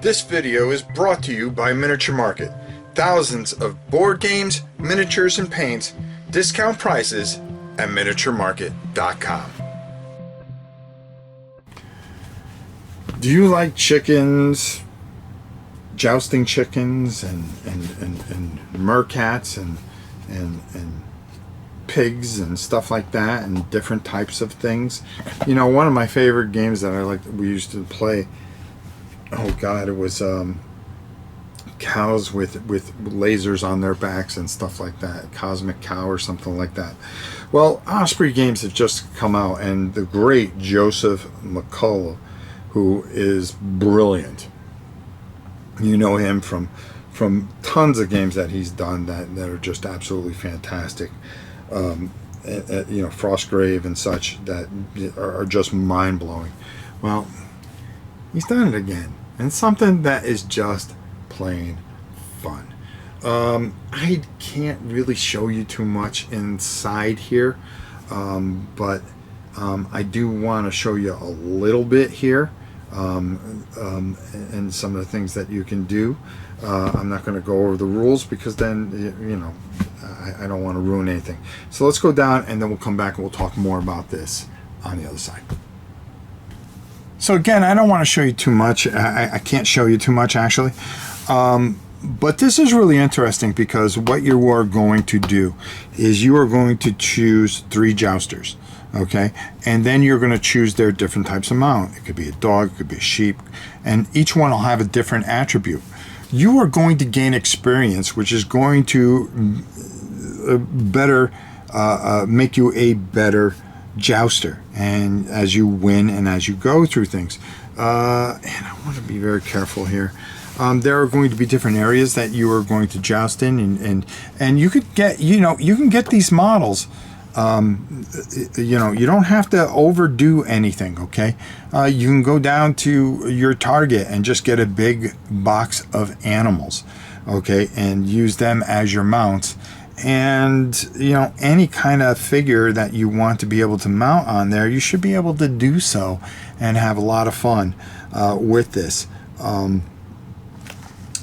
This video is brought to you by Miniature Market. Thousands of board games, miniatures, and paints. Discount prices at miniaturemarket.com. Do you like chickens, jousting chickens, and meerkats, and pigs and stuff like that, and different types of things? You know, one of my favorite games that we used to play, oh god, it was cows with lasers on their backs and stuff like that. Cosmic Cow or something like that. Well, Osprey games have just come out, and the great Joseph McCullough, who is brilliant, you know him from tons of games that he's done that are just absolutely fantastic. You know, Frostgrave and such that are just mind-blowing. Well, he's done it again, and something that is just plain fun. I can't really show you too much inside here, but I do want to show you a little bit here, and some of the things that you can do. I'm not going to go over the rules because then, you know, I don't want to ruin anything. So let's go down, and then we'll come back and we'll talk more about this on the other side. So again, I don't want to show you too much. I can't show you too much, actually. But this is really interesting because what you are going to do is you are going to choose 3 jousters. Okay, and then you're going to choose their different types of mount. It could be a dog, it could be a sheep, and each one will have a different attribute. You are going to gain experience, which is going to make you a better jouster, and as you win and as you go through things. And I want to be very careful here. There are going to be different areas that you are going to joust in, and you could get, you know, you can get these models. You know, you don't have to overdo anything, okay? You can go down to your Target and just get a big box of animals, okay, and use them as your mounts. And, you know, any kind of figure that you want to be able to mount on there, you should be able to do so and have a lot of fun with this.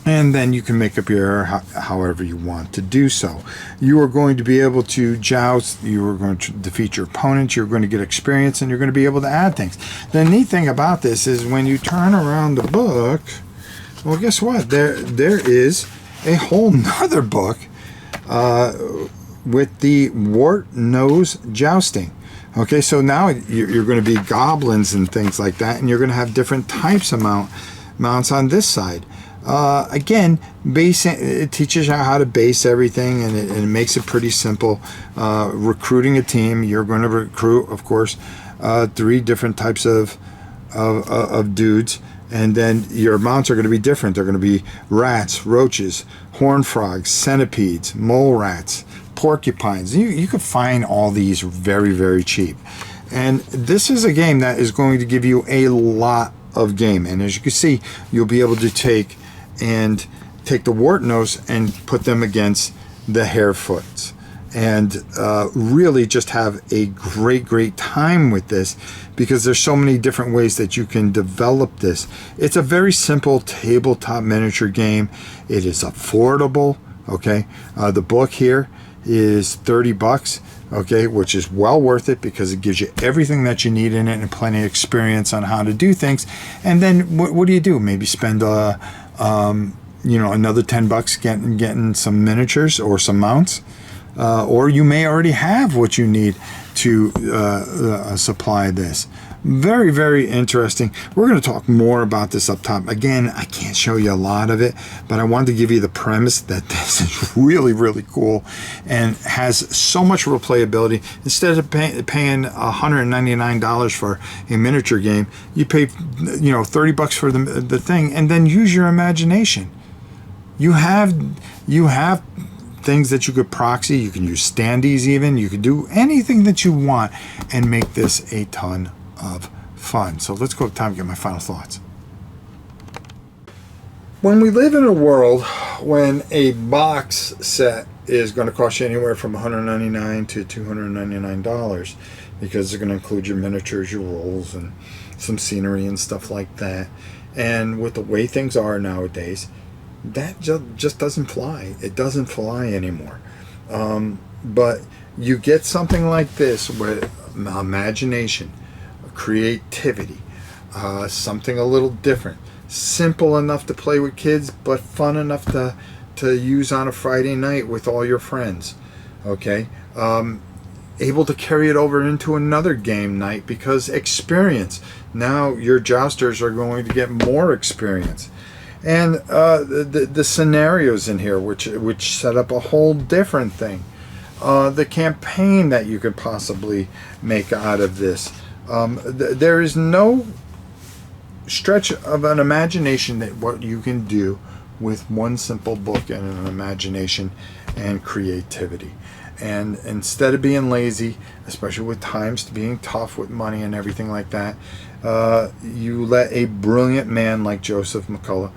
And then you can make up your however you want to do so. You are going to be able to joust, you are going to defeat your opponents, you're going to get experience, and you're going to be able to add things. The neat thing about this is when you turn around the book, well, guess what? There is a whole nother book with the wart nose jousting. Okay, so now you're going to be goblins and things like that, and you're going to have different types of mounts on this side. Again, it teaches you how to base everything, and it makes it pretty simple. Recruiting a team, you're going to recruit, of course, 3 different types of dudes, and then your mounts are going to be different. They're going to be rats, roaches, horned frogs, centipedes, mole rats, porcupines. You can find all these very, very cheap. And this is a game that is going to give you a lot of game, and as you can see, you'll be able to take the wart nose and put them against the Hairfoots, and really just have a great time with this, because there's so many different ways that you can develop this. It's a very simple tabletop miniature game. It is affordable, okay? The book here is $30, okay, which is well worth it because it gives you everything that you need in it and plenty of experience on how to do things. And then what do you do? Maybe spend you know, another $10 getting some miniatures or some mounts, or you may already have what you need to supply this. Very, very interesting. We're going to talk more about this up top. Again, I can't show you a lot of it, but I wanted to give you the premise that this is really, really cool and has so much replayability. Instead of paying $199 for a miniature game, you pay, you know, $30 for the thing, and then use your imagination. You have things that you could proxy. You can use standees even. You can do anything that you want and make this a ton of fun. So let's go time to get my final thoughts. When we live in a world when a box set is going to cost you anywhere from $199 to $299, because it's going to include your miniatures, your rolls, and some scenery and stuff like that, And with the way things are nowadays, that just doesn't fly. It doesn't fly anymore. But you get something like this with imagination, creativity, something a little different, simple enough to play with kids, but fun enough to use on a Friday night with all your friends. Okay, able to carry it over into another game night because experience. Now your jousters are going to get more experience, and the scenarios in here, which set up a whole different thing. The campaign that you could possibly make out of this. There is no stretch of an imagination that what you can do with one simple book and an imagination and creativity. And instead of being lazy, especially with times being tough with money and everything like that, you let a brilliant man like Joseph McCullough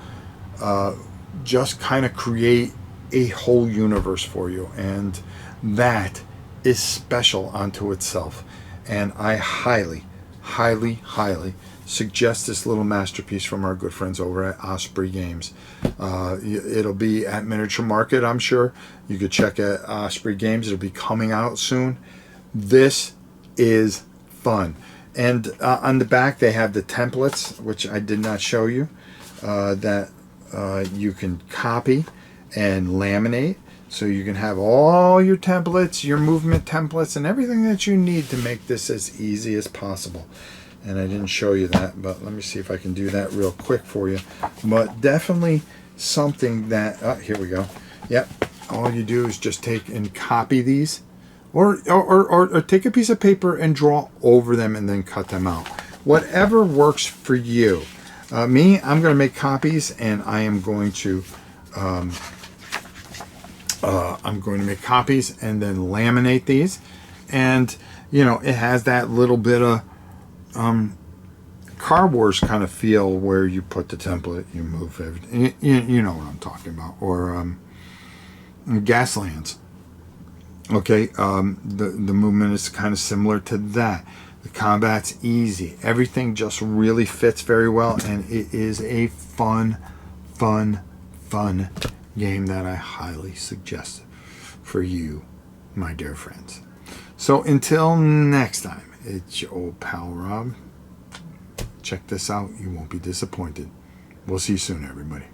just kind of create a whole universe for you. And that is special unto itself. And I highly, highly, highly suggest this little masterpiece from our good friends over at Osprey Games. It'll be at Miniature Market, I'm sure. You could check at Osprey Games. It'll be coming out soon. This is fun. And on the back, they have the templates, which I did not show you, that you can copy and laminate. So you can have all your templates, your movement templates, and everything that you need to make this as easy as possible. And I didn't show you that, but let me see if I can do that real quick for you. But definitely something that, here we go. Yep, all you do is just take and copy these, or take a piece of paper and draw over them and then cut them out. Whatever works for you. Me, I'm going to make copies, and I am going to make copies and then laminate these. And, you know, it has that little bit of Car Wars kind of feel where you put the template, you move everything. You know what I'm talking about. Or Gaslands. Okay, the movement is kind of similar to that. The combat's easy. Everything just really fits very well, and it is a fun game that I highly suggest for you, my dear friends. So until next time, it's your old pal Rob. Check this out. You won't be disappointed. We'll see you soon, everybody.